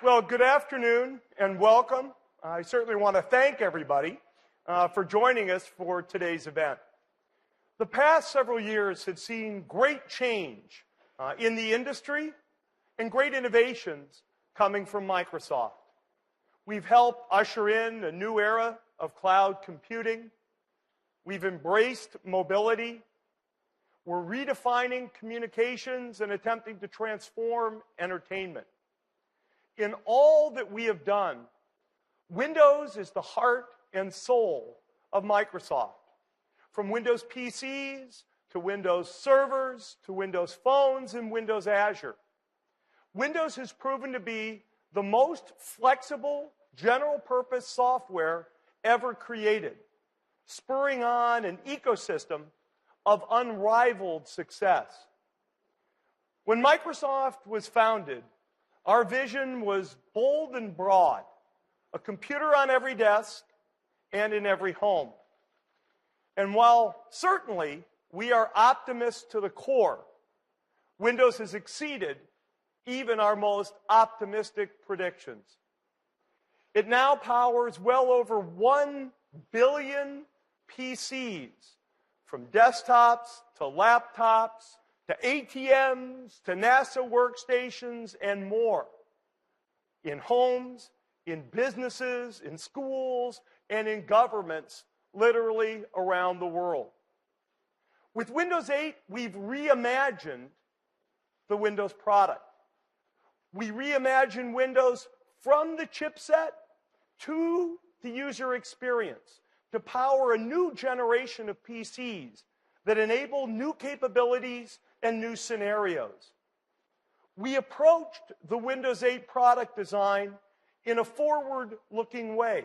Well, good afternoon and welcome. I certainly want to thank everybody for joining us for today's event. The past several years have seen great change in the industry and great innovations coming from Microsoft. We've helped usher in a new era of cloud computing. We've embraced mobility. We're redefining communications and attempting to transform entertainment. In all that we have done, Windows is the heart and soul of Microsoft. From Windows PCs to Windows servers to Windows phones and Windows Azure. Windows has proven to be the most flexible general-purpose software ever created, spurring on an ecosystem of unrivaled success. When Microsoft was founded, our vision was bold and broad, a computer on every desk and in every home. And while certainly we are optimists to the core, Windows has exceeded even our most optimistic predictions. It now powers well over 1 billion PCs, from desktops to laptops, to ATMs, to NASA workstations, and more. In homes, in businesses, in schools, and in governments, literally around the world. With Windows 8, we've reimagined the Windows product. We reimagined Windows from the chipset to the user experience to power a new generation of PCs that enable new capabilities and new scenarios. We approached the Windows 8 product design in a forward-looking way.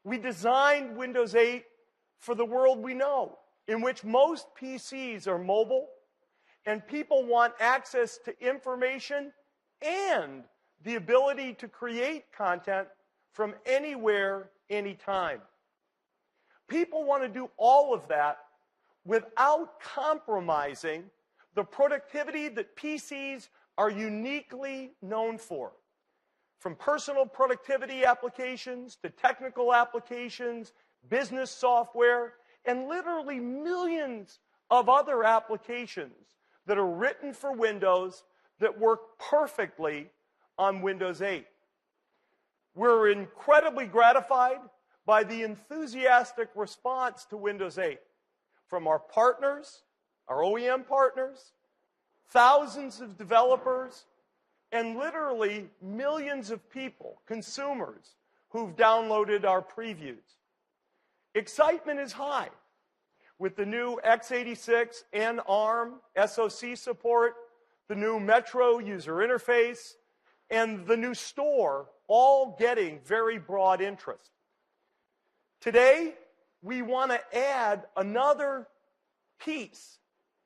We designed Windows 8 for the world we know, in which most PCs are mobile, and people want access to information and the ability to create content from anywhere, anytime. People want to do all of that without compromising the productivity that PCs are uniquely known for. From personal productivity applications to technical applications, business software, and literally millions of other applications that are written for Windows that work perfectly on Windows 8. We're incredibly gratified by the enthusiastic response to Windows 8 from our partners, our OEM partners, thousands of developers, and literally millions of people, consumers, who've downloaded our previews. Excitement is high with the new x86 and ARM SoC support, the new Metro user interface, and the new store, all getting very broad interest. Today, we want to add another piece,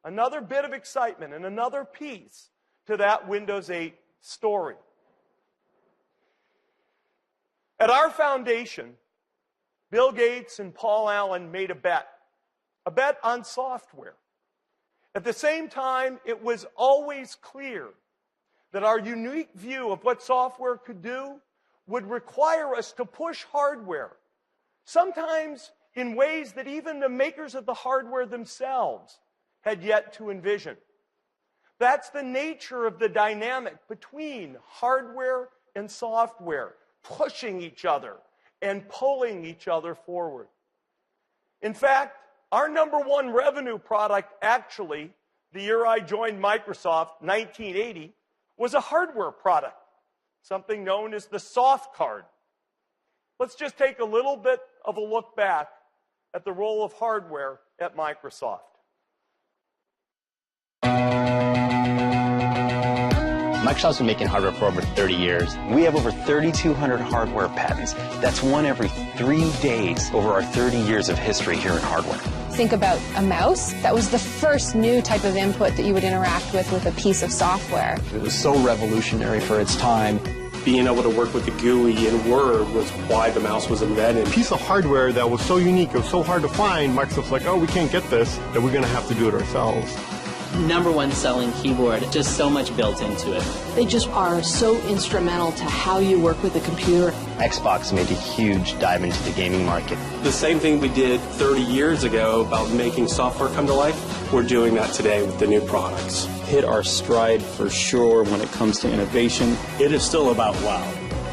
another bit of excitement, and another piece to that Windows 8 story. At our foundation, Bill Gates and Paul Allen made a bet on software. At the same time, it was always clear that our unique view of what software could do would require us to push hardware, sometimes in ways that even the makers of the hardware themselves had yet to envision. That's the nature of the dynamic between hardware and software, pushing each other and pulling each other forward. In fact, our #1 revenue product, actually, the year I joined Microsoft, 1980, was a hardware product, something known as the soft card. Let's just take a little bit of a look back at the role of hardware at Microsoft. Microsoft's been making hardware for over 30 years. We have over 3,200 hardware patents. That's one every 3 days over our 30 years of history here in hardware. Think about a mouse. That was the first new type of input that you would interact with a piece of software. It was so revolutionary for its time. Being able to work with the GUI in Word was why the mouse was invented. A piece of hardware that was so unique, it was so hard to find, Microsoft's like, oh, we can't get this, that we're going to have to do it ourselves. #1 selling keyboard. Just so much built into it. They just are so instrumental to how you work with a computer. Xbox made a huge dive into the gaming market. The same thing we did 30 years ago about making software come to life, we're doing that today with the new products. Hit our stride for sure when it comes to innovation. It is still about wow.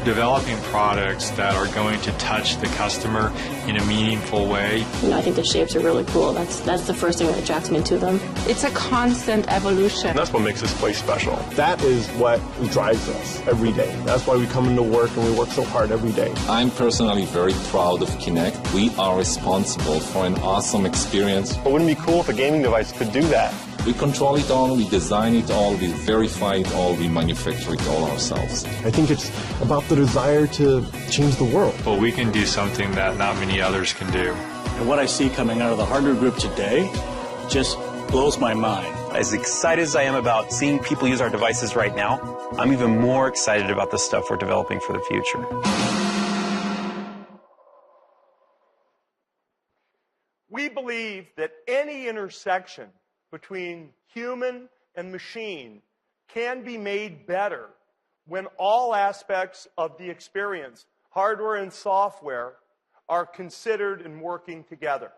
Developing products that are going to touch the customer in a meaningful way. I think the shapes are really cool. That's the first thing that attracts me to them. It's a constant evolution. That's what makes this place special. That is what drives us every day. That's why we come into work and we work so hard every day. I'm personally very proud of Kinect. We are responsible for an awesome experience. But wouldn't it be cool if a gaming device could do that? We control it all, we design it all, we verify it all, we manufacture it all ourselves. I think it's about the desire to change the world. But we can do something that not many others can do. And what I see coming out of the hardware group today just blows my mind. As excited as I am about seeing people use our devices right now, I'm even more excited about the stuff we're developing for the future. We believe that any intersection between human and machine can be made better when all aspects of the experience, hardware and software, are considered and working together.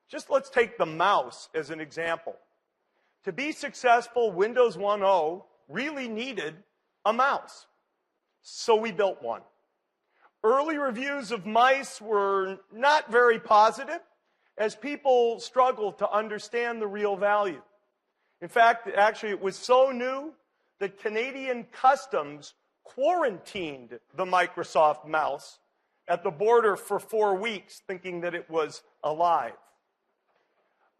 Just let's take the mouse as an example. To be successful, Windows 1.0 really needed a mouse. So we built one. Early reviews of mice were not very positive, as people struggled to understand the real value. In fact, actually, it was so new that Canadian Customs quarantined the Microsoft mouse at the border for 4 weeks, thinking that it was alive.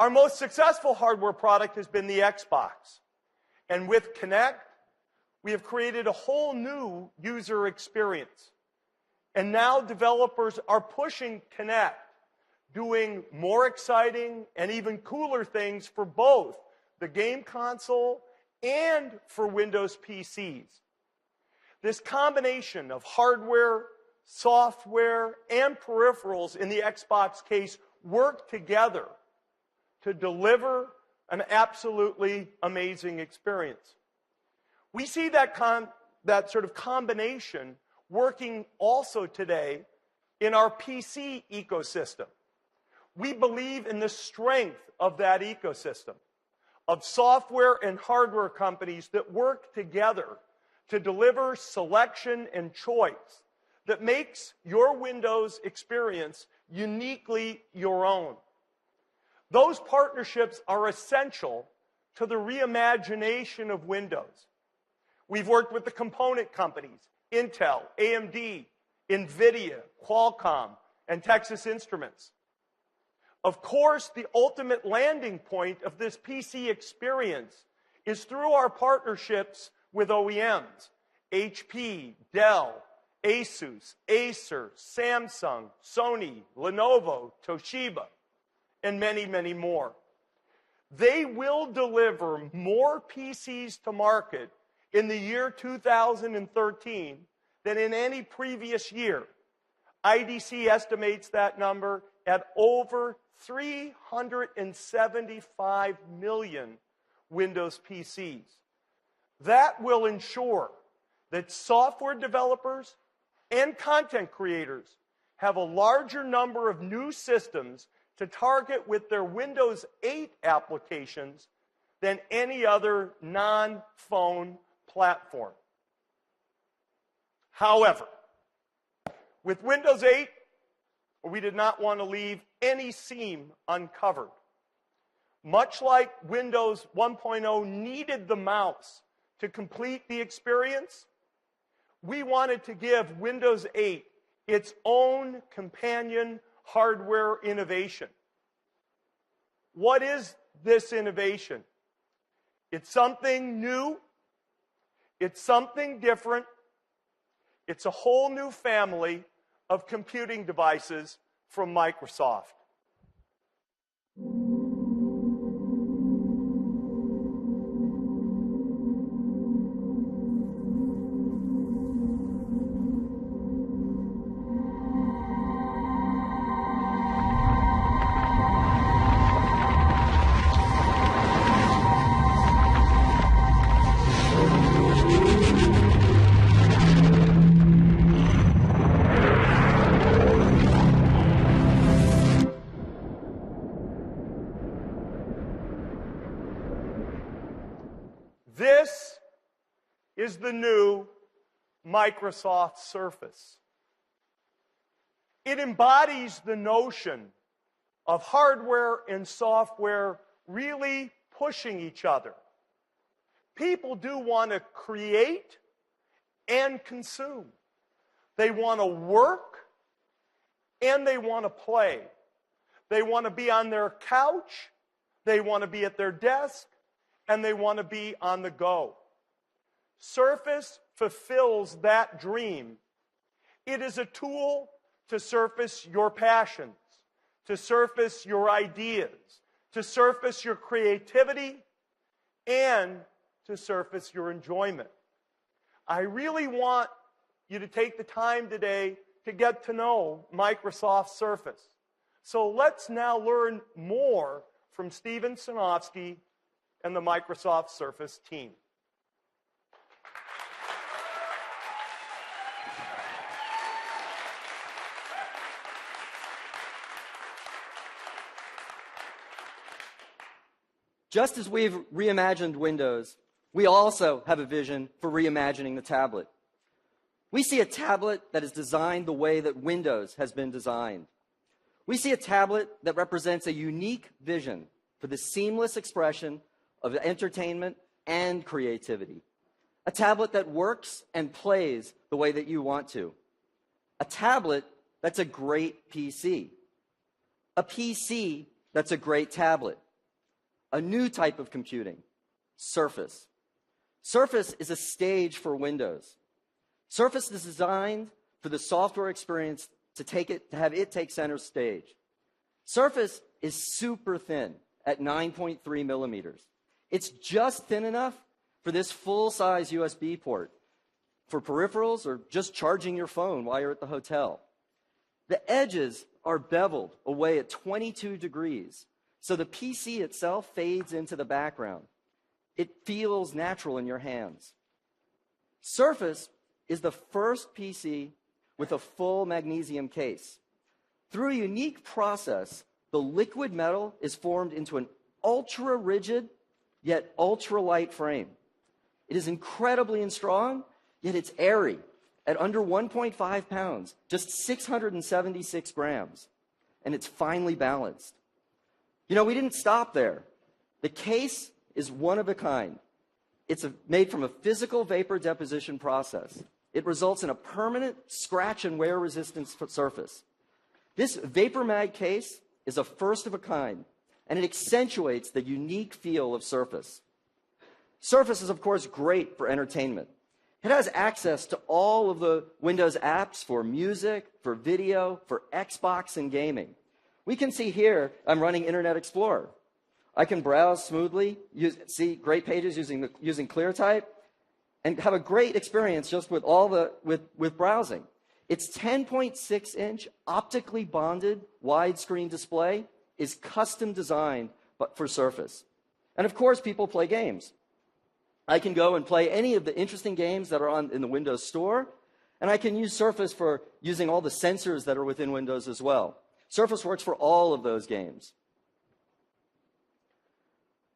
Our most successful hardware product has been the Xbox. And with Kinect, we have created a whole new user experience. And now developers are pushing Kinect, doing more exciting and even cooler things for both the game console and for Windows PCs. This combination of hardware, software, and peripherals in the Xbox case work together to deliver an absolutely amazing experience. We see that sort of combination working also today in our PC ecosystem. We believe in the strength of that ecosystem of software and hardware companies that work together to deliver selection and choice that makes your Windows experience uniquely your own. Those partnerships are essential to the reimagination of Windows. We've worked with the component companies, Intel, AMD, NVIDIA, Qualcomm, and Texas Instruments. Of course, the ultimate landing point of this PC experience is through our partnerships with OEMs, HP, Dell, Asus, Acer, Samsung, Sony, Lenovo, Toshiba, and many, many more. They will deliver more PCs to market in the year 2013 than in any previous year. IDC estimates that number at over 375 million Windows PCs. That will ensure that software developers and content creators have a larger number of new systems to target with their Windows 8 applications than any other non-phone platform. However, with Windows 8, we did not want to leave any seam uncovered. Much like Windows 1.0 needed the mouse to complete the experience, we wanted to give Windows 8 its own companion hardware innovation. What is this innovation? It's something new. It's something different. It's a whole new family of computing devices from Microsoft. is the new Microsoft Surface. It embodies the notion of hardware and software really pushing each other. People do want to create and consume. They want to work and they want to play. They want to be on their couch, they want to be at their desk, and they want to be on the go. Surface fulfills that dream. It is a tool to surface your passions, to surface your ideas, to surface your creativity, and to surface your enjoyment. I really want you to take the time today to get to know Microsoft Surface. So let's now learn more from Steven Sinofsky and the Microsoft Surface team. Just as we've reimagined Windows, we also have a vision for reimagining the tablet. We see a tablet that is designed the way that Windows has been designed. We see a tablet that represents a unique vision for the seamless expression of entertainment and creativity. A tablet that works and plays the way that you want to. A tablet that's a great PC. A PC that's a great tablet. A new type of computing, Surface. Surface is a stage for Windows. Surface is designed for the software experience to have it take center stage. Surface is super thin at 9.3 millimeters. It's just thin enough for this full-size USB port for peripherals or just charging your phone while you're at the hotel. The edges are beveled away at 22 degrees, so the PC itself fades into the background. It feels natural in your hands. Surface is the first PC with a full magnesium case. Through a unique process, the liquid metal is formed into an ultra-rigid, yet ultra-light frame. It is incredibly strong, yet it's airy, at under 1.5 pounds, just 676 grams, and it's finely balanced. You know, we didn't stop there. The case is one of a kind. It's made from a physical vapor deposition process. It results in a permanent scratch and wear resistant surface. This Vapor Mag case is a first of a kind, and it accentuates the unique feel of Surface. Surface is, of course, great for entertainment. It has access to all of the Windows apps for music, for video, for Xbox and gaming. We can see here I'm running Internet Explorer. I can browse smoothly, see great pages using ClearType, and have a great experience just with with browsing. Its 10.6-inch optically bonded widescreen display is custom designed for Surface. And of course, people play games. I can go and play any of the interesting games that are in the Windows Store, and I can use Surface for using all the sensors that are within Windows as well. Surface works for all of those games.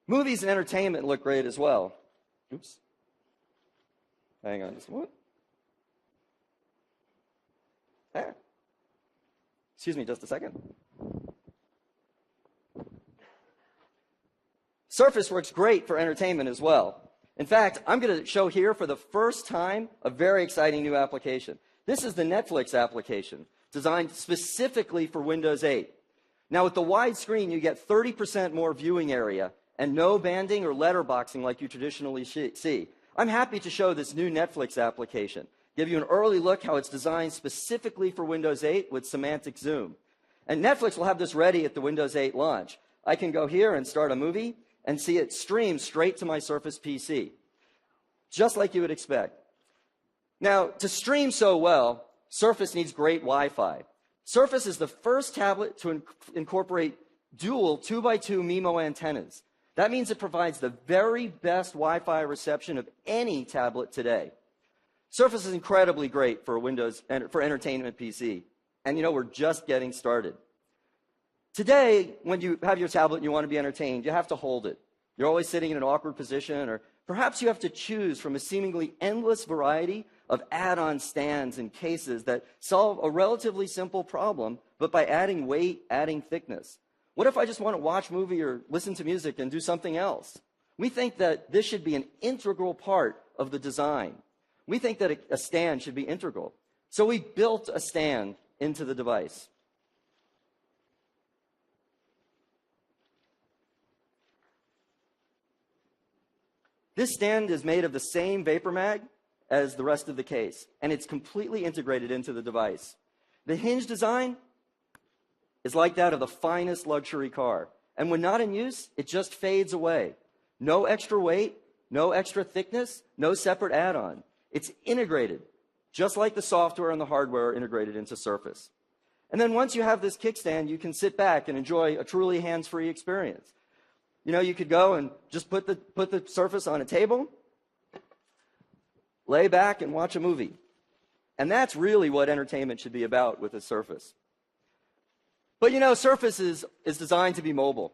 Movies and entertainment look great as well. Oops. Hang on just a moment. There. Excuse me just a second. Surface works great for entertainment as well. In fact, I'm going to show here for the first time a very exciting new application. This is the Netflix application, designed specifically for Windows 8. Now, with the wide screen, you get 30% more viewing area and no banding or letterboxing like you traditionally see. I'm happy to show this new Netflix application, give you an early look how it's designed specifically for Windows 8 with semantic zoom. And Netflix will have this ready at the Windows 8 launch. I can go here and start a movie and see it stream straight to my Surface PC, just like you would expect. Now, to stream so well, Surface needs great Wi-Fi. Surface is the first tablet to incorporate dual 2x2 MIMO antennas. That means it provides the very best Wi-Fi reception of any tablet today. Surface is incredibly great for Windows and for entertainment PC. And you know, we're just getting started. Today, when you have your tablet and you want to be entertained, you have to hold it. You're always sitting in an awkward position or Perhaps you have to choose from a seemingly endless variety of add-on stands and cases that solve a relatively simple problem, but by adding weight, adding thickness. What if I just want to watch a movie or listen to music and do something else? We think that this should be an integral part of the design. We think that a stand should be integral. So we built a stand into the device. This stand is made of the same vapor mag as the rest of the case, and it's completely integrated into the device. The hinge design is like that of the finest luxury car, and when not in use, it just fades away. No extra weight, no extra thickness, no separate add-on. It's integrated, just like the software and the hardware are integrated into Surface. And then once you have this kickstand, you can sit back and enjoy a truly hands-free experience. You know, you could go and just put the Surface on a table, lay back and watch a movie. And that's really what entertainment should be about with a Surface. But you know, Surface is designed to be mobile.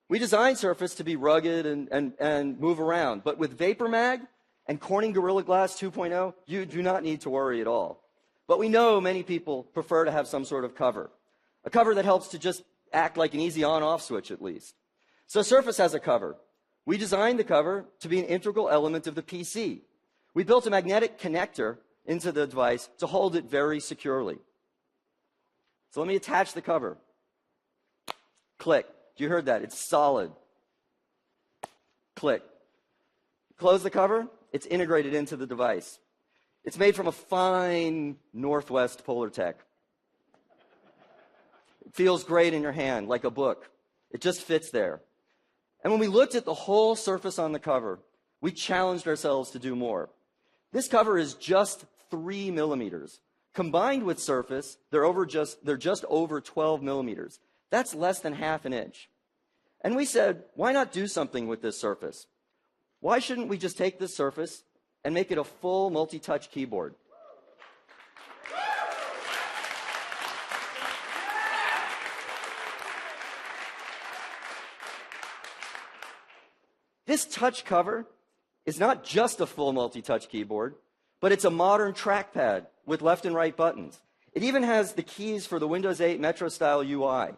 We designed Surface to be rugged and move around. But with Vapor Mag and Corning Gorilla Glass 2.0, you do not need to worry at all. But we know many people prefer to have some sort of cover. A cover that helps to just act like an easy on-off switch at least. So Surface has a cover. We designed the cover to be an integral element of the PC. We built a magnetic connector into the device to hold it very securely. So let me attach the cover. Click. You heard that. It's solid. Click. Close the cover. It's integrated into the device. It's made from a fine Northwest Polartec. It feels great in your hand, like a book. It just fits there. And when we looked at the whole surface on the cover, we challenged ourselves to do more. This cover is just 3 millimeters. Combined with Surface, they're just over 12 millimeters. That's less than half an inch. And we said, why not do something with this Surface? Why shouldn't we just take this Surface and make it a full multi-touch keyboard? This touch cover is not just a full multi-touch keyboard, but it's a modern trackpad with left and right buttons. It even has the keys for the Windows 8 Metro-style UI.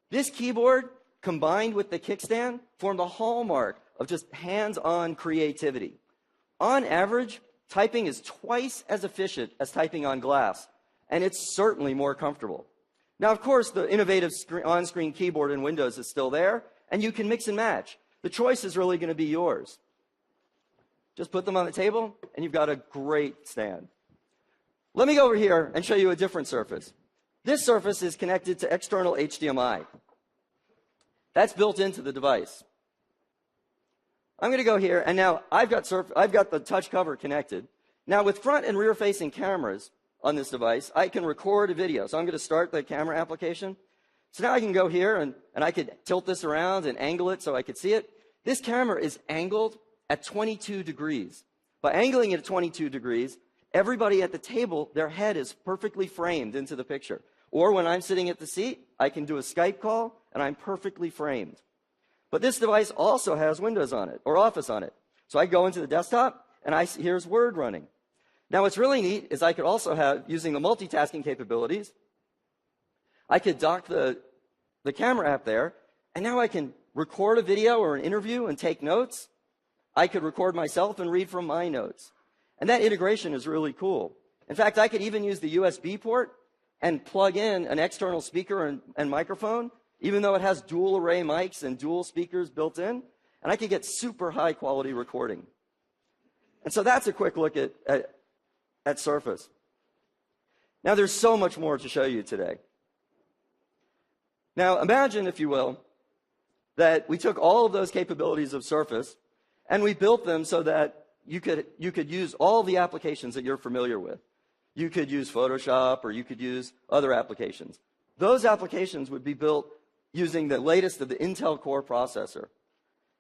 This keyboard, combined with the kickstand, form the hallmark of just hands-on creativity. On average, typing is twice as efficient as typing on glass, and it's certainly more comfortable. Now, of course, the innovative on-screen keyboard in Windows is still there, and you can mix and match. The choice is really going to be yours. Just put them on the table, and you've got a great stand. Let me go over here and show you a different Surface. This Surface is connected to external HDMI. That's built into the device. I'm going to go here, and now I've got the touch cover connected. Now, with front and rear-facing cameras on this device, I can record a video. So I'm going to start the camera application. So now I can go here, and I could tilt this around and angle it so I could see it. This camera is angled at 22 degrees. By angling it at 22 degrees, everybody at the table, their head is perfectly framed into the picture. Or when I'm sitting at the seat, I can do a Skype call, and I'm perfectly framed. But this device also has Windows on it, or Office on it. So I go into the desktop, and here's Word running. Now, what's really neat is I could also have, using the multitasking capabilities, I could dock the camera app there, and now I can record a video or an interview and take notes. I could record myself and read from my notes. And that integration is really cool. In fact, I could even use the USB port and plug in an external speaker and microphone, even though it has dual array mics and dual speakers built in, and I could get super high quality recording. And so that's a quick look at Surface. Now, there's so much more to show you today. Now, imagine, if you will, that we took all of those capabilities of Surface and we built them so that you could use all the applications that you're familiar with. You could use Photoshop, or you could use other applications. Those applications would be built using the latest of the Intel Core processor.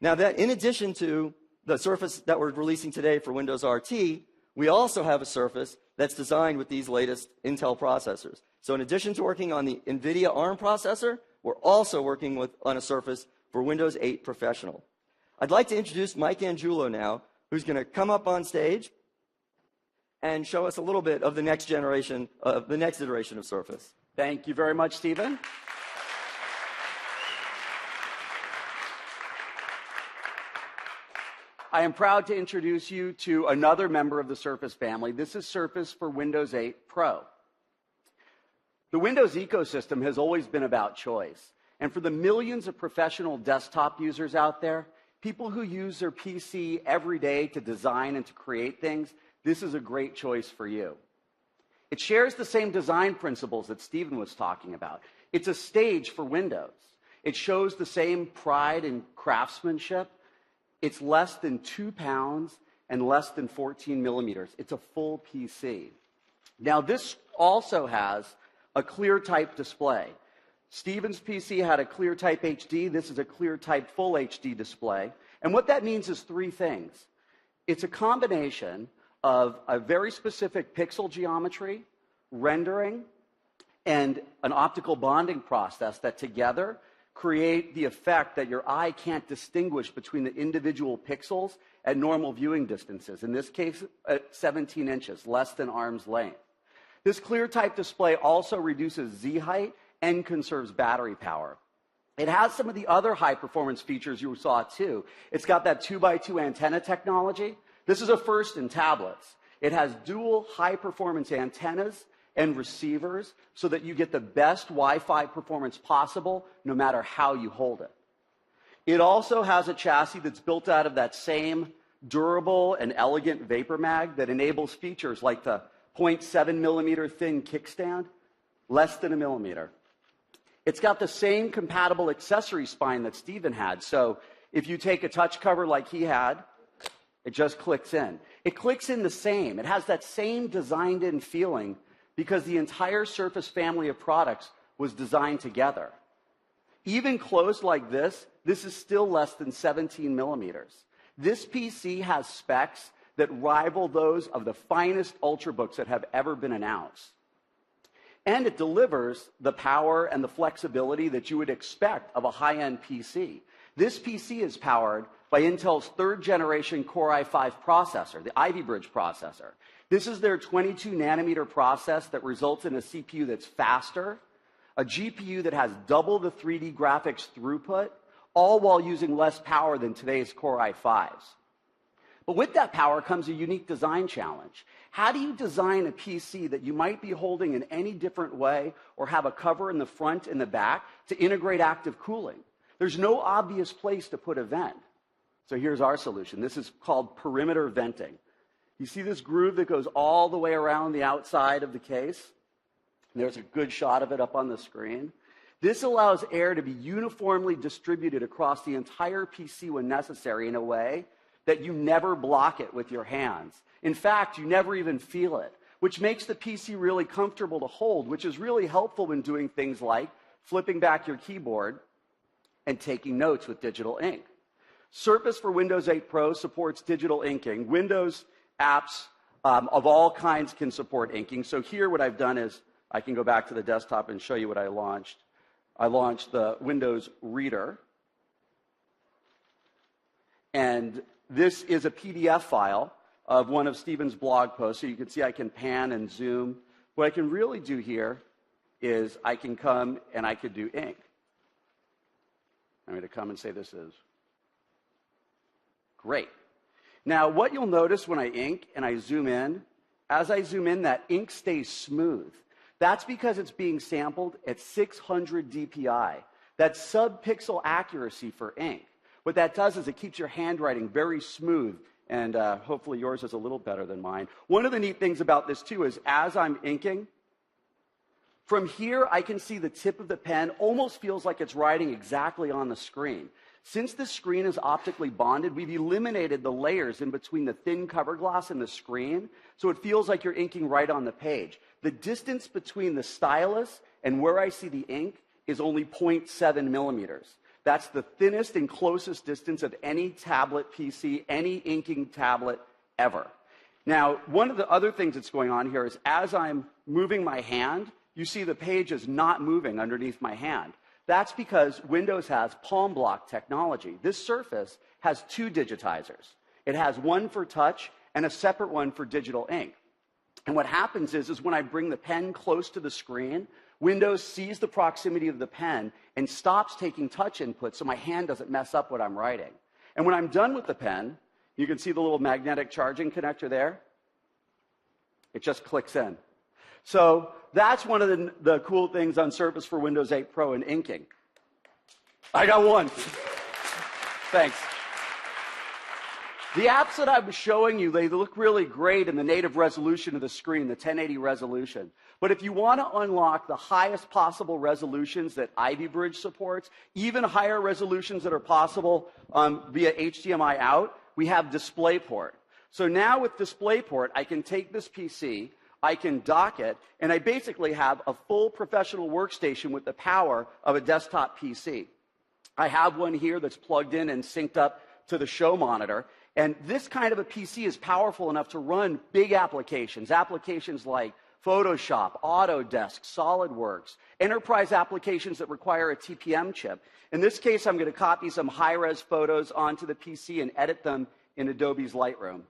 Now, that in addition to the Surface that we're releasing today for Windows RT, we also have a Surface that's designed with these latest Intel processors. So in addition to working on the NVIDIA ARM processor, we're also working on a Surface for Windows 8 Professional. I'd like to introduce Mike Angiulo now, who's going to come up on stage and show us a little bit of the next iteration of Surface. Thank you very much, Stephen. I am proud to introduce you to another member of the Surface family. This is Surface for Windows 8 Pro. The Windows ecosystem has always been about choice. And for the millions of professional desktop users out there, people who use their PC every day to design and to create things, this is a great choice for you. It shares the same design principles that Stephen was talking about. It's a stage for Windows. It shows the same pride and craftsmanship. It's less than 2 pounds and less than 14 millimeters. It's a full PC. Now, this also has a ClearType display. Stephen's PC had a ClearType HD. This is a ClearType Full HD display. And what that means is 3 things. It's a combination of a very specific pixel geometry, rendering, and an optical bonding process that together create the effect that your eye can't distinguish between the individual pixels at normal viewing distances. In this case, at 17 inches, less than arm's length. This ClearType display also reduces Z height and conserves battery power. It has some of the other high-performance features you saw, too. It's got that 2x2 antenna technology. This is a first in tablets. It has dual high-performance antennas and receivers so that you get the best Wi-Fi performance possible no matter how you hold it. It also has a chassis that's built out of that same durable and elegant vapor mag that enables features like the 0.7 millimeter thin kickstand, less than a millimeter. It's got the same compatible accessory spine that Stephen had. So if you take a touch cover like he had, it just clicks in. It clicks in the same. It has that same designed-in feeling because the entire Surface family of products was designed together. Even closed like this is still less than 17 millimeters. This PC has specs that rival those of the finest Ultrabooks that have ever been announced. And it delivers the power and the flexibility that you would expect of a high-end PC. This PC is powered by Intel's 3rd generation Core i5 processor, the Ivy Bridge processor. This is their 22 nanometer process that results in a CPU that's faster, a GPU that has double the 3D graphics throughput, all while using less power than today's Core i5s. But with that power comes a unique design challenge. How do you design a PC that you might be holding in any different way or have a cover in the front and the back to integrate active cooling? There's no obvious place to put a vent. So here's our solution. This is called perimeter venting. You see this groove that goes all the way around the outside of the case? There's a good shot of it up on the screen. This allows air to be uniformly distributed across the entire PC when necessary in a way that you never block it with your hands. In fact, you never even feel it, which makes the PC really comfortable to hold, which is really helpful when doing things like flipping back your keyboard and taking notes with digital ink. Surface for Windows 8 Pro supports digital inking. Windows apps of all kinds can support inking. So here what I've done is I can go back to the desktop and show you what I launched. I launched the Windows Reader. And this is a PDF file of one of Stephen's blog posts. So you can see I can pan and zoom. What I can really do here is I can come and I could do ink. I'm going to come and say this is great. Now, what you'll notice when I ink and I zoom in, as I zoom in, that ink stays smooth. That's because it's being sampled at 600 DPI. That's sub-pixel accuracy for ink. What that does is it keeps your handwriting very smooth, and hopefully yours is a little better than mine. One of the neat things about this, too, is as I'm inking, from here I can see the tip of the pen almost feels like it's writing exactly on the screen. Since the screen is optically bonded, we've eliminated the layers in between the thin cover glass and the screen, so it feels like you're inking right on the page. The distance between the stylus and where I see the ink is only 0.7 millimeters. That's the thinnest and closest distance of any tablet PC, any inking tablet ever. Now, one of the other things that's going on here is as I'm moving my hand, you see the page is not moving underneath my hand. That's because Windows has palm block technology. This surface has 2 digitizers. It has one for touch and a separate one for digital ink. And what happens is when I bring the pen close to the screen, Windows sees the proximity of the pen and stops taking touch input so my hand doesn't mess up what I'm writing. And when I'm done with the pen, you can see the little magnetic charging connector there. It just clicks in. So that's one of the cool things on Surface for Windows 8 Pro and inking. I got one. Thanks. The apps that I was showing you, they look really great in the native resolution of the screen, the 1080 resolution. But if you want to unlock the highest possible resolutions that Ivy Bridge supports, even higher resolutions that are possible via HDMI out, we have DisplayPort. So now with DisplayPort, I can take this PC, I can dock it, and I basically have a full professional workstation with the power of a desktop PC. I have one here that's plugged in and synced up to the show monitor. And this kind of a PC is powerful enough to run big applications, applications like Photoshop, Autodesk, SolidWorks, enterprise applications that require a TPM chip. In this case, I'm going to copy some high-res photos onto the PC and edit them in Adobe's Lightroom.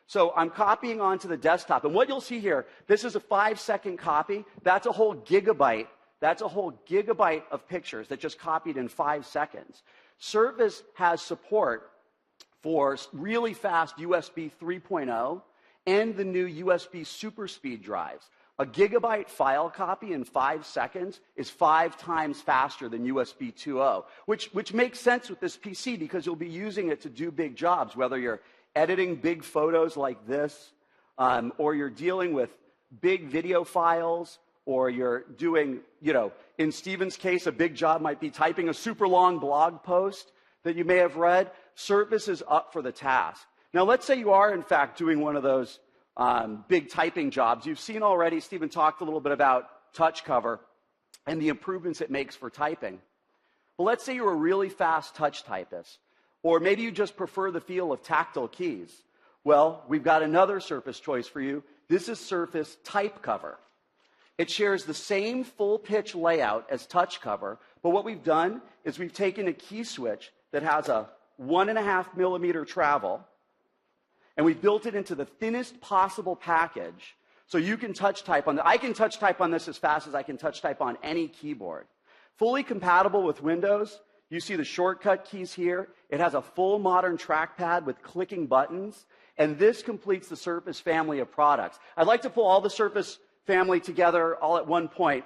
So I'm copying onto the desktop. And what you'll see here, this is a 5-second copy. That's a whole gigabyte. That's a whole gigabyte of pictures that just copied in 5 seconds. Surface has support for really fast USB 3.0 and the new USB super speed drives. A gigabyte file copy in 5 seconds is 5 times faster than USB 2.0, which makes sense with this PC because you'll be using it to do big jobs, whether you're editing big photos like this, or you're dealing with big video files, or you're doing, in Stephen's case, a big job might be typing a super long blog post that you may have read. Surface is up for the task. Now, let's say you are, in fact, doing one of those big typing jobs. You've seen already, Stephen talked a little bit about touch cover and the improvements it makes for typing. But let's say you're a really fast touch typist, or maybe you just prefer the feel of tactile keys. Well, we've got another Surface choice for you. This is Surface Type Cover. It shares the same full-pitch layout as touch cover, but what we've done is we've taken a key switch that has a 1.5 millimeter travel, and we built it into the thinnest possible package, so you can touch type on I can touch type on this as fast as I can touch type on any keyboard. Fully compatible with Windows. You see the shortcut keys here. It has a full modern trackpad with clicking buttons, and this completes the Surface family of products. I'd like to pull all the Surface family together all at one point.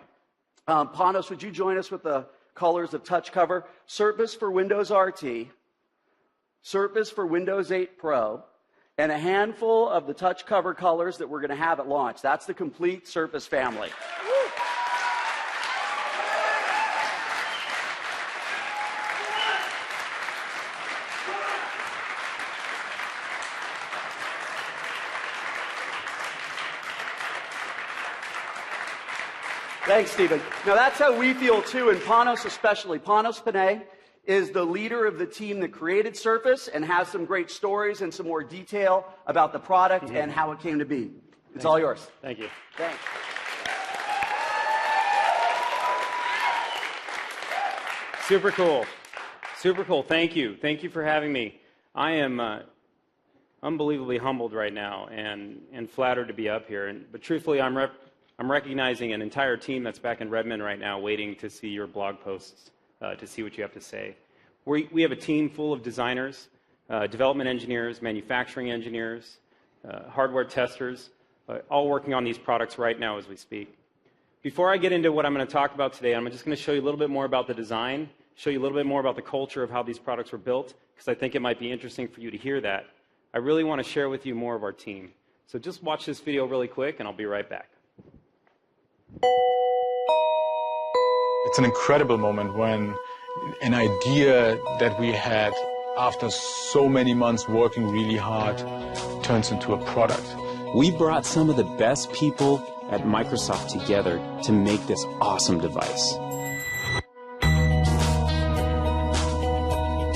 Panos, would you join us with the colors of touch cover? Surface for Windows RT, Surface for Windows 8 Pro, and a handful of the touch cover colors that we're going to have at launch. That's the complete Surface family. Thanks, Stephen. Now, that's how we feel, too, and Panos especially. Panos Panay is the leader of the team that created Surface and has some great stories and some more detail about the product and how it came to be. It's all yours. Thank you. Thanks. Super cool. Super cool. Thank you. Thank you for having me. I am unbelievably humbled right now and flattered to be up here. But truthfully, I'm recognizing an entire team that's back in Redmond right now waiting to see your blog posts, to see what you have to say. We have a team full of designers, development engineers, manufacturing engineers, hardware testers, all working on these products right now as we speak. Before I get into what I'm going to talk about today, I'm just going to show you a little bit more about the design, show you a little bit more about the culture of how these products were built, because I think it might be interesting for you to hear that. I really want to share with you more of our team. So just watch this video really quick, and I'll be right back. It's an incredible moment when an idea that we had after so many months working really hard turns into a product. We brought some of the best people at Microsoft together to make this awesome device.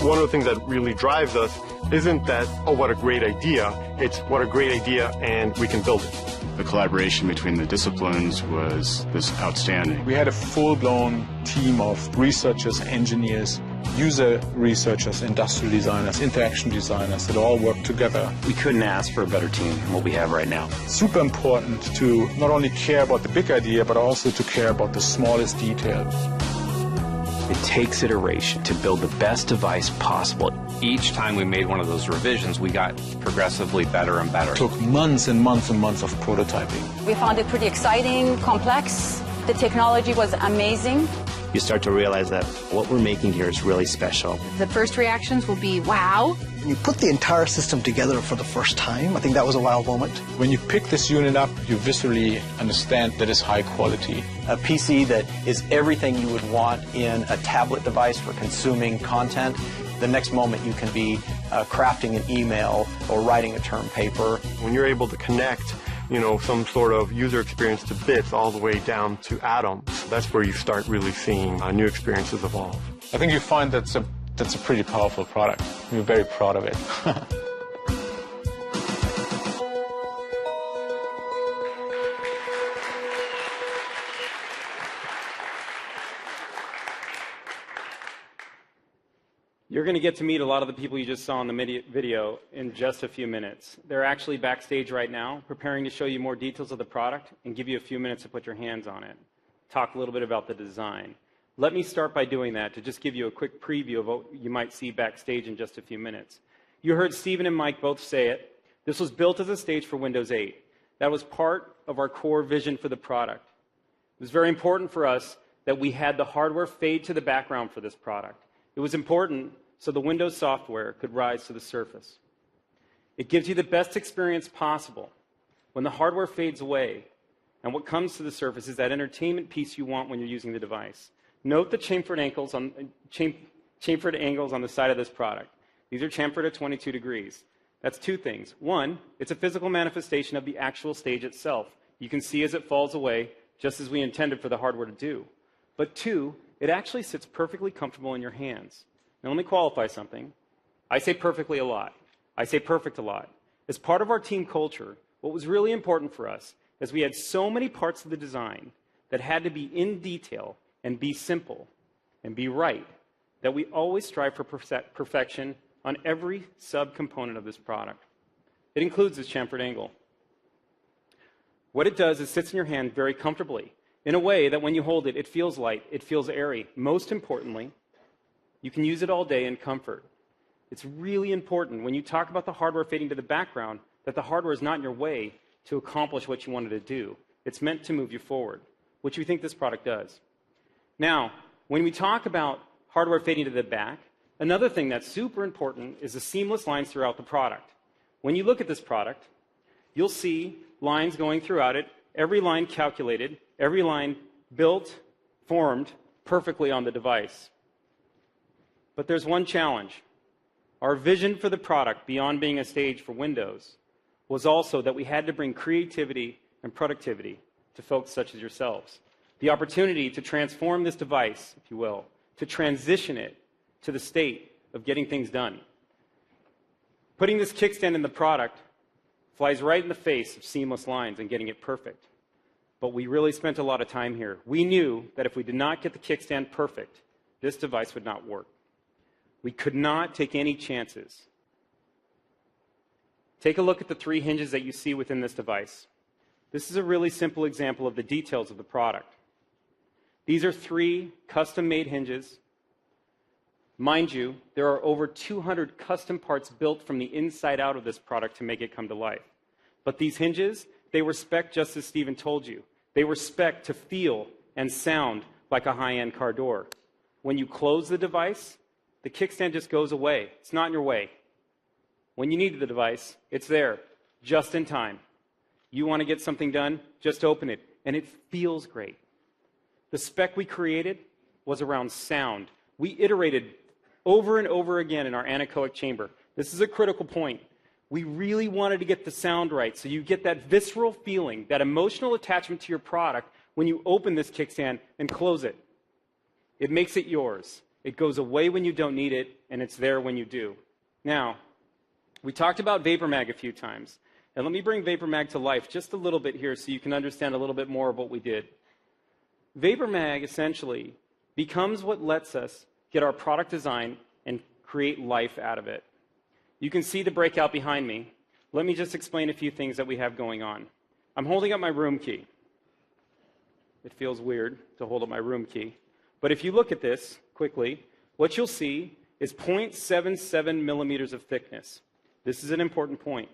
One of the things that really drives us isn't that, oh, what a great idea. It's what a great idea, and we can build it. The collaboration between the disciplines was outstanding. We had a full-blown team of researchers, engineers, user researchers, industrial designers, interaction designers that all work together. We couldn't ask for a better team than what we have right now. Super important to not only care about the big idea, but also to care about the smallest details. It takes iteration to build the best device possible. Each time we made one of those revisions, we got progressively better and better. It took months and months and months of prototyping. We found it pretty exciting, complex. The technology was amazing. You start to realize that what we're making here is really special. The first reactions will be, wow. When you put the entire system together for the first time, I think that was a wow moment. When you pick this unit up, you viscerally understand that it's high quality. A PC that is everything you would want in a tablet device for consuming content. The next moment you can be crafting an email or writing a term paper. When you're able to connect, some sort of user experience to bits all the way down to atoms, that's where you start really seeing new experiences evolve. I think you find that's a pretty powerful product. We're very proud of it. You're going to get to meet a lot of the people you just saw in the video in just a few minutes. They're actually backstage right now, preparing to show you more details of the product and give you a few minutes to put your hands on it. Talk a little bit about the design. Let me start by doing that to just give you a quick preview of what you might see backstage in just a few minutes. You heard Stephen and Mike both say it. This was built as a stage for Windows 8. That was part of our core vision for the product. It was very important for us that we had the hardware fade to the background for this product. It was important so the Windows software could rise to the surface. It gives you the best experience possible when the hardware fades away, and what comes to the surface is that entertainment piece you want when you're using the device. Note the chamfered angles on the side of this product. These are chamfered at 22 degrees. That's two things. One, it's a physical manifestation of the actual stage itself. You can see as it falls away, just as we intended for the hardware to do. But two, it actually sits perfectly comfortable in your hands. Now let me qualify something. I say perfectly a lot. I say perfect a lot. As part of our team culture, what was really important for us is we had so many parts of the design that had to be in detail and be simple and be right that we always strive for perfection on every subcomponent of this product. It includes this chamfered angle. What it does is sits in your hand very comfortably in a way that when you hold it, it feels light, it feels airy. Most importantly, you can use it all day in comfort. It's really important when you talk about the hardware fading to the background that the hardware is not in your way to accomplish what you wanted to do. It's meant to move you forward, which we think this product does. Now, when we talk about hardware fading to the back, another thing that's super important is the seamless lines throughout the product. When you look at this product, you'll see lines going throughout it, every line calculated, every line built, formed perfectly on the device. But there's one challenge. Our vision for the product, beyond being a stage for Windows, was also that we had to bring creativity and productivity to folks such as yourselves. The opportunity to transform this device, if you will, to transition it to the state of getting things done. Putting this kickstand in the product flies right in the face of seamless lines and getting it perfect. But we really spent a lot of time here. We knew that if we did not get the kickstand perfect, this device would not work. We could not take any chances. Take a look at the three hinges that you see within this device. This is a really simple example of the details of the product. These are three custom-made hinges. Mind you, there are over 200 custom parts built from the inside out of this product to make it come to life. But these hinges, they were spec'd just as Stephen told you. They were spec'd to feel and sound like a high-end car door. When you close the device, the kickstand just goes away. It's not in your way. When you need the device, it's there, just in time. You want to get something done, just open it, and it feels great. The spec we created was around sound. We iterated over and over again in our anechoic chamber. This is a critical point. We really wanted to get the sound right, so you get that visceral feeling, that emotional attachment to your product when you open this kickstand and close it. It makes it yours. It goes away when you don't need it, and it's there when you do. Now, we talked about VaporMag a few times, and let me bring VaporMag to life just a little bit here so you can understand a little bit more of what we did. VaporMag essentially becomes what lets us get our product design, and create life out of it. You can see the breakout behind me. Let me just explain a few things that we have going on. I'm holding up my room key. It feels weird to hold up my room key. But if you look at this quickly, what you'll see is 0.77 millimeters of thickness. This is an important point.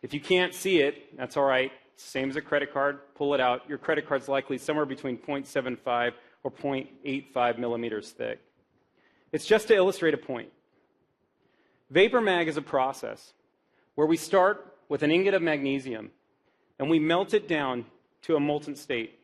If you can't see it, that's all right. Same as a credit card. Pull it out. Your credit card's likely somewhere between 0.75 or 0.85 millimeters thick. It's just to illustrate a point. Vapor Mag is a process where we start with an ingot of magnesium and we melt it down to a molten state.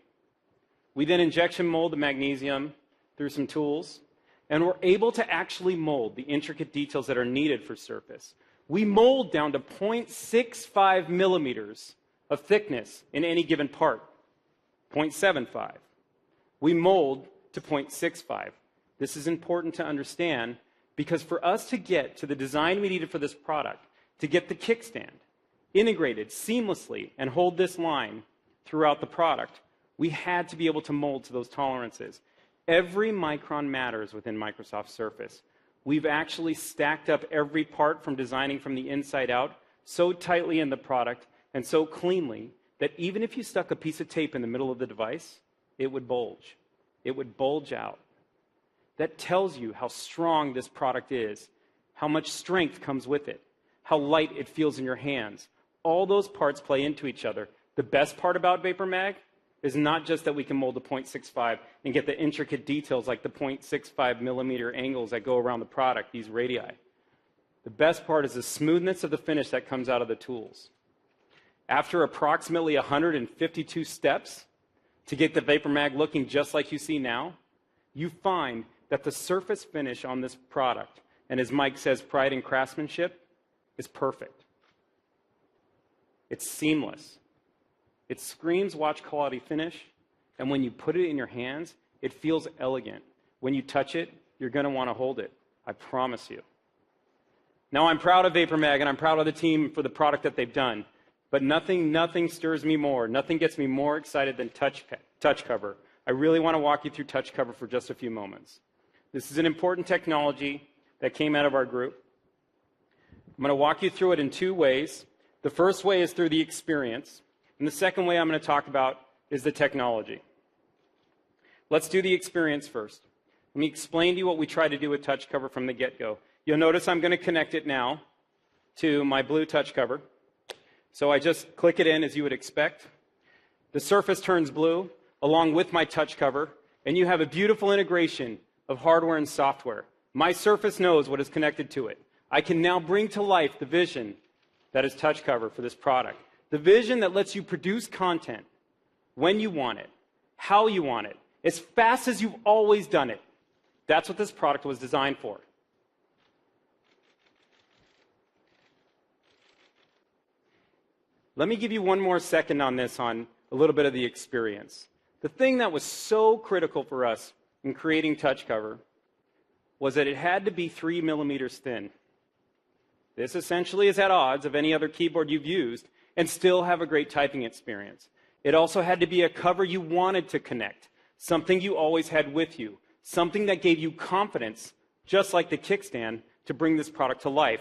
We then injection mold the magnesium through some tools, and we're able to actually mold the intricate details that are needed for surface. We mold down to 0.65 millimeters of thickness in any given part, 0.75. We mold to 0.65. This is important to understand because for us to get to the design we needed for this product, to get the kickstand integrated seamlessly and hold this line throughout the product, we had to be able to mold to those tolerances. Every micron matters within Microsoft Surface. We've actually stacked up every part from designing from the inside out so tightly in the product and so cleanly that even if you stuck a piece of tape in the middle of the device, it would bulge. It would bulge out. That tells you how strong this product is, how much strength comes with it, how light it feels in your hands. All those parts play into each other. The best part about Vapor Mag is not just that we can mold to 0.65 and get the intricate details like the 0.65 millimeter angles that go around the product, these radii. The best part is the smoothness of the finish that comes out of the tools. After approximately 152 steps to get the Vapor Mag looking just like you see now, you find that the surface finish on this product, and as Mike says, pride and craftsmanship, is perfect. It's seamless. It screams watch quality finish, and when you put it in your hands, it feels elegant. When you touch it, you're going to want to hold it. I promise you. Now, I'm proud of Vapor Mag, and I'm proud of the team for the product that they've done, but nothing stirs me more, nothing gets me more excited than touch cover. I really want to walk you through touch cover for just a few moments. This is an important technology that came out of our group. I'm going to walk you through it in two ways. The first way is through the experience, and the second way I'm going to talk about is the technology. Let's do the experience first. Let me explain to you what we try to do with touch cover from the get-go. You'll notice I'm going to connect it now to my blue touch cover. So I just click it in as you would expect. The surface turns blue along with my touch cover, and you have a beautiful integration of hardware and software. My surface knows what is connected to it. I can now bring to life the vision that is touch cover for this product. The vision that lets you produce content when you want it, how you want it, as fast as you've always done it. That's what this product was designed for. Let me give you one more second on this, on a little bit of the experience. The thing that was so critical for us in creating touch cover was that it had to be 3 millimeters thin. This essentially is at odds of any other keyboard you've used and still have a great typing experience. It also had to be a cover you wanted to connect, something you always had with you, something that gave you confidence, just like the kickstand, to bring this product to life.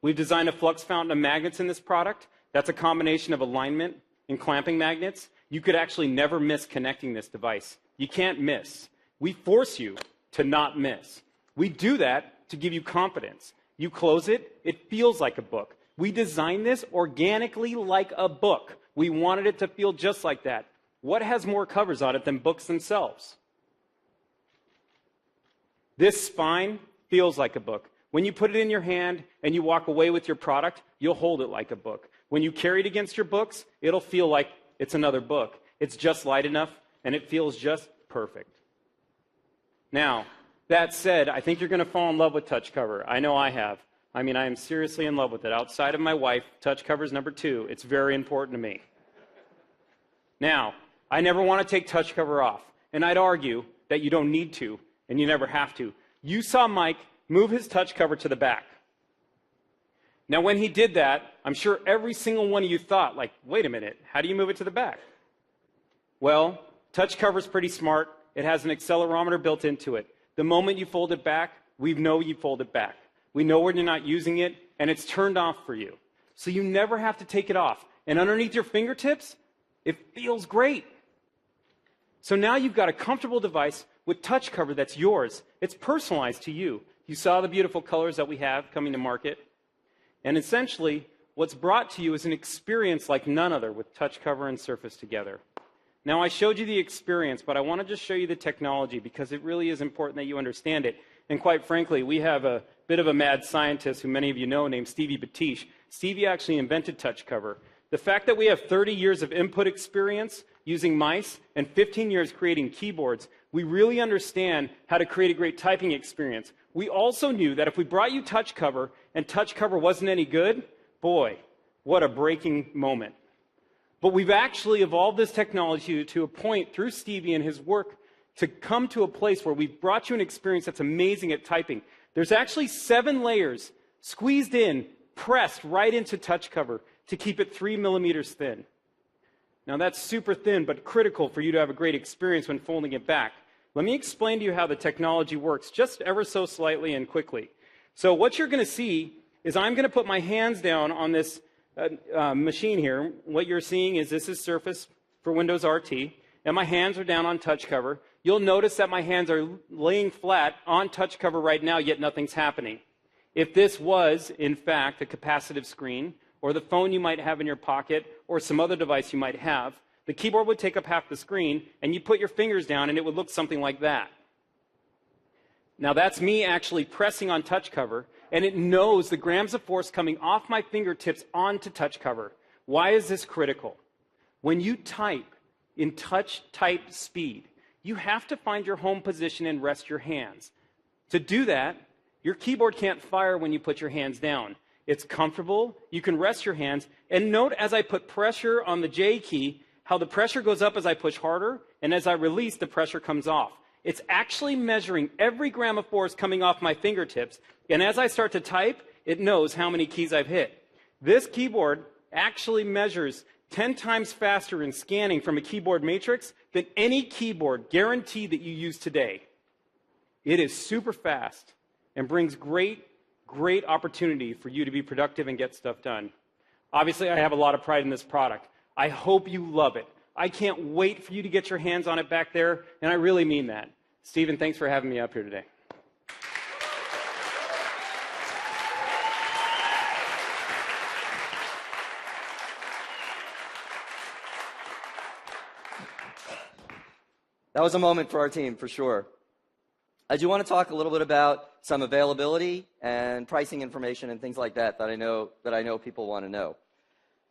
We've designed a flux fountain of magnets in this product. That's a combination of alignment and clamping magnets. You could actually never miss connecting this device. You can't miss. We force you to not miss. We do that to give you confidence. You close it, it feels like a book. We designed this organically like a book. We wanted it to feel just like that. What has more covers on it than books themselves? This spine feels like a book. When you put it in your hand and you walk away with your product, you'll hold it like a book. When you carry it against your books, it'll feel like it's another book. It's just light enough, and it feels just perfect. Now, that said, I think you're going to fall in love with touch cover. I know I have. I mean, I am seriously in love with it. Outside of my wife, touch cover is number 2. It's very important to me. Now, I never want to take touch cover off, and I'd argue that you don't need to, and you never have to. You saw Mike move his touch cover to the back. Now, when he did that, I'm sure every single one of you thought, like, wait a minute, how do you move it to the back? Well, touch cover is pretty smart. It has an accelerometer built into it. The moment you fold it back, we know you fold it back. We know when you're not using it, and it's turned off for you. So you never have to take it off. And underneath your fingertips, it feels great. So now you've got a comfortable device with touch cover that's yours. It's personalized to you. You saw the beautiful colors that we have coming to market. And essentially, what's brought to you is an experience like none other with touch cover and Surface together. Now, I showed you the experience, but I want to just show you the technology because it really is important that you understand it. And quite frankly, we have a bit of a mad scientist who many of you know named Stevie Batish. Stevie actually invented touch cover. The fact that we have 30 years of input experience using mice and 15 years creating keyboards, we really understand how to create a great typing experience. We also knew that if we brought you touch cover and touch cover wasn't any good, boy, what a breaking moment. But we've actually evolved this technology to a point through Stevie and his work to come to a place where we've brought you an experience that's amazing at typing. There's actually 7 layers squeezed in, pressed right into touch cover to keep it 3 millimeters thin. Now that's super thin, but critical for you to have a great experience when folding it back. Let me explain to you how the technology works, just ever so slightly and quickly. So what you're going to see is I'm going to put my hands down on this machine here. What you're seeing is this is Surface for Windows RT, and my hands are down on touch cover. You'll notice that my hands are laying flat on touch cover right now, yet nothing's happening. If this was, in fact, a capacitive screen, or the phone you might have in your pocket, or some other device you might have, the keyboard would take up half the screen, and you put your fingers down, and it would look something like that. Now that's me actually pressing on touch cover, and it knows the grams of force coming off my fingertips onto touch cover. Why is this critical? When you type in touch type speed, you have to find your home position and rest your hands. To do that, your keyboard can't fire when you put your hands down. It's comfortable, you can rest your hands, and note as I put pressure on the J key, how the pressure goes up as I push harder, and as I release, the pressure comes off. It's actually measuring every gram of force coming off my fingertips, and as I start to type, it knows how many keys I've hit. This keyboard actually measures 10 times faster in scanning from a keyboard matrix than any keyboard guaranteed that you use today. It is super fast and brings great opportunity for you to be productive and get stuff done. Obviously, I have a lot of pride in this product. I hope you love it. I can't wait for you to get your hands on it back there, and I really mean that. Stephen, thanks for having me up here today. That was a moment for our team, for sure. I do want to talk a little bit about some availability and pricing information and things like that that I know people want to know.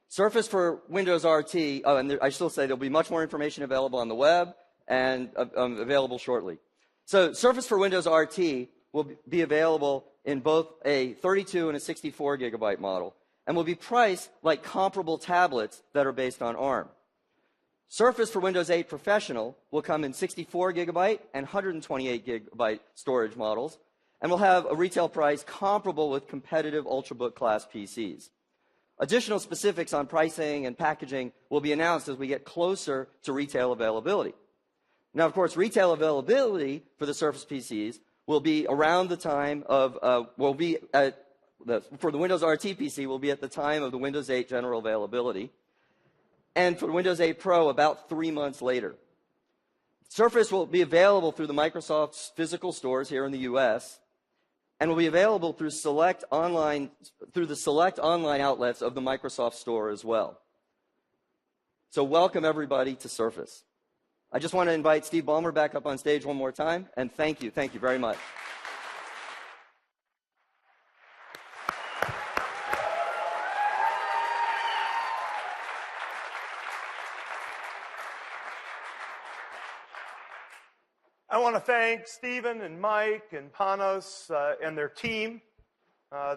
Surface for Windows RT, and I still say there'll be much more information available on the web and available shortly. So Surface for Windows RT will be available in both a 32 and a 64 gigabyte model and will be priced like comparable tablets that are based on ARM. Surface for Windows 8 Professional will come in 64 gigabyte and 128 gigabyte storage models and will have a retail price comparable with competitive Ultrabook class PCs. Additional specifics on pricing and packaging will be announced as we get closer to retail availability. Now, of course, retail availability for the Surface PCs will be around the time of, for the Windows RT PC will be at the time of the Windows 8 general availability. And for the Windows 8 Pro, about 3 months later. Surface will be available through the Microsoft's physical stores here in the US, and will be available through the select online outlets of the Microsoft Store as well. So welcome everybody to Surface. I just want to invite Steve Ballmer back up on stage one more time, and thank you very much. I want to thank Stephen and Mike and Panos and their team.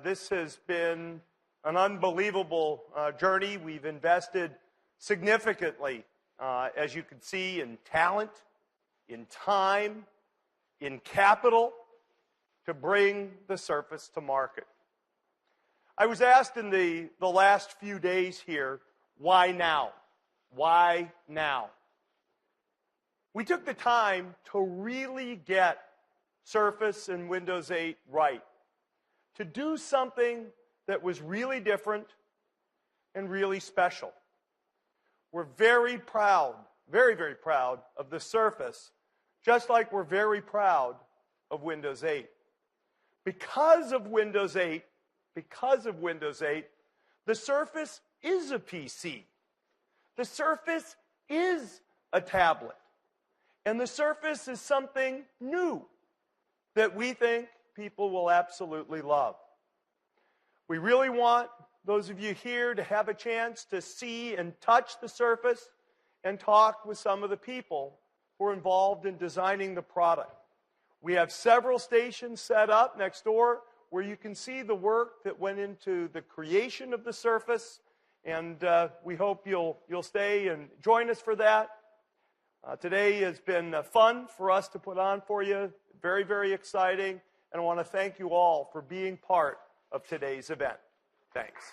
This has been an unbelievable journey. We've invested significantly, as you can see, in talent, in time, in capital to bring the Surface to market. I was asked in the last few days here, why now? Why now? We took the time to really get Surface and Windows 8 right, to do something that was really different and really special. We're very proud, very, very proud of the Surface, just like we're very proud of Windows 8. Because of Windows 8, the Surface is a PC. The Surface is a tablet. And the Surface is something new that we think people will absolutely love. We really want those of you here to have a chance to see and touch the Surface and talk with some of the people who are involved in designing the product. We have several stations set up next door where you can see the work that went into the creation of the Surface, and we hope you'll stay and join us for that. Today has been fun for us to put on for you, very, very exciting, and I want to thank you all for being part of today's event. Thanks.